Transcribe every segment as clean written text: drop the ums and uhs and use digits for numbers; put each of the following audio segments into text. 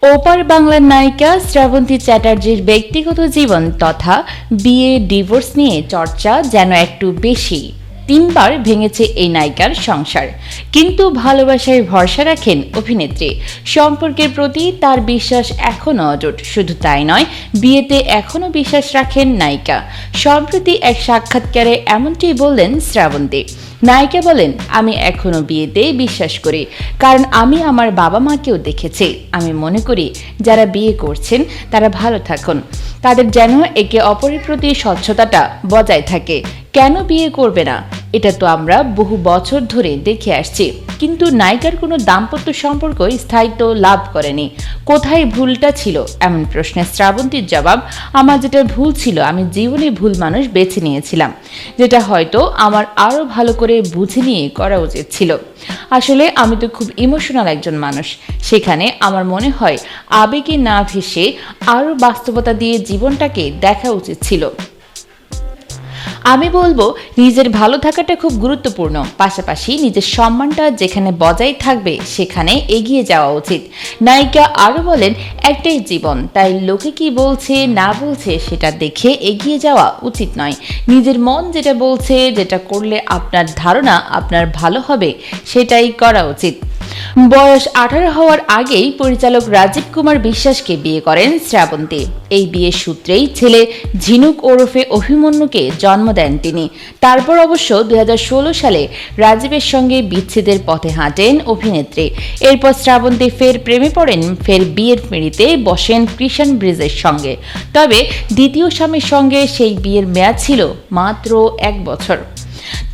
ওপার বাংলার নায়িকা শ্রাবন্তী চ্যাটার্জির ব্যক্তিগত জীবন তথা বিয়ে ডিভোর্স নিয়ে চর্চা যেন একটু বেশি। 3বার ভেঙেছে এই নায়িকার সংসার, কিন্তু ভালোবাসায় ভরসা রাখেন অভিনেত্রী। সম্পর্কের প্রতি তার বিশ্বাস এখনও অটুট। শুধু তাই নয়, বিয়েতে এখনও বিশ্বাস রাখেন নায়িকা। সম্প্রতি এক সাক্ষাৎকারে এমনটি বললেন শ্রাবন্তী। নায়িকা বলেন, আমি এখনো বিয়েতে বিশ্বাস করি, কারণ আমি আমার বাবা মাকেও দেখেছি। আমি মনে করি যারা বিয়ে করছেন তারা ভালো থাকুন, তাদের যেন একে অপরের প্রতি স্বচ্ছতাটা বজায় থাকে। কেন বিয়ে করবে না, এটা তো আমরা বহু বছর ধরে দেখে আসছি। কিন্তু নায়িকার কোনো দাম্পত্য সম্পর্ক স্থায়িত্ব লাভ করেনি। কোথায় ভুলটা ছিল? এমন প্রশ্নের শ্রাবন্তীর জবাব, আমার যেটা ভুল ছিল, আমি জীবনে ভুল মানুষ বেছে নিয়েছিলাম, যেটা হয়তো আমার আরও ভালো করে বুঝে নিয়ে করা উচিত ছিল। আসলে আমি তো খুব ইমোশনাল একজন মানুষ, সেখানে আমার মনে হয় আবেগে না ভেসে আরও বাস্তবতা দিয়ে জীবনটাকে দেখা উচিত ছিল। আমি বলবো, নিজের ভালো থাকাটা খুব গুরুত্বপূর্ণ, পাশাপাশি নিজের সম্মানটা যেখানে বজায় থাকবে সেখানে এগিয়ে যাওয়া উচিত। নায়িকা আরও বলেন, একটাই জীবন, তাই লোকে কি বলছে না বলছে সেটা দেখে এগিয়ে যাওয়া উচিত নয়। নিজের মন যেটা বলছে, যেটা করলে আপনার ধারণা আপনার ভালো হবে, সেটাই করা উচিত। বয়স 18 হওয়ার আগেই পরিচালক রাজীব কুমার বিশ্বাসকে বিয়ে করেন শ্রাবন্তী। এই বিয়ের সূত্রেই ছেলে ঝিনুক ওরফে অভিমন্যুকে জন্ম দেন তিনি। তারপর অবশ্য 2016 সালে রাজীবের সঙ্গে বিচ্ছেদের পথে হাঁটেন অভিনেত্রী। এরপর শ্রাবন্তী ফের প্রেমে পড়েন, ফের বিয়ের পিঁড়িতে বসেন কৃষাণ ব্রিজের সঙ্গে। তবে দ্বিতীয় স্বামীর সঙ্গে সেই বিয়ের মেয়াদ ছিল মাত্র 1 বছর।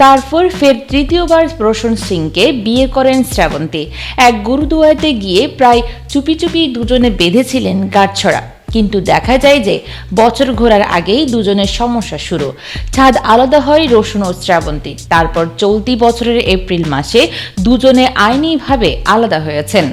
তারপর ফের তৃতীয়বার রোশন সিংকে বিয়ে করেন শ্রাবন্তী। এক গুরুদুয়ারাতে গিয়ে প্রায় চুপি চুপি দুজনে বেঁধেছিলেন গাঁটছড়া, কিন্তু দেখা যায় যে বছর ঘোরার আগেই দুজনের সমস্যা শুরু। ছাদ আলাদা হয় রোশন ও শ্রাবন্তী। তারপর চলতি বছরের এপ্রিল মাসে দুজনে আইনিভাবে আলাদা হয়েছেন।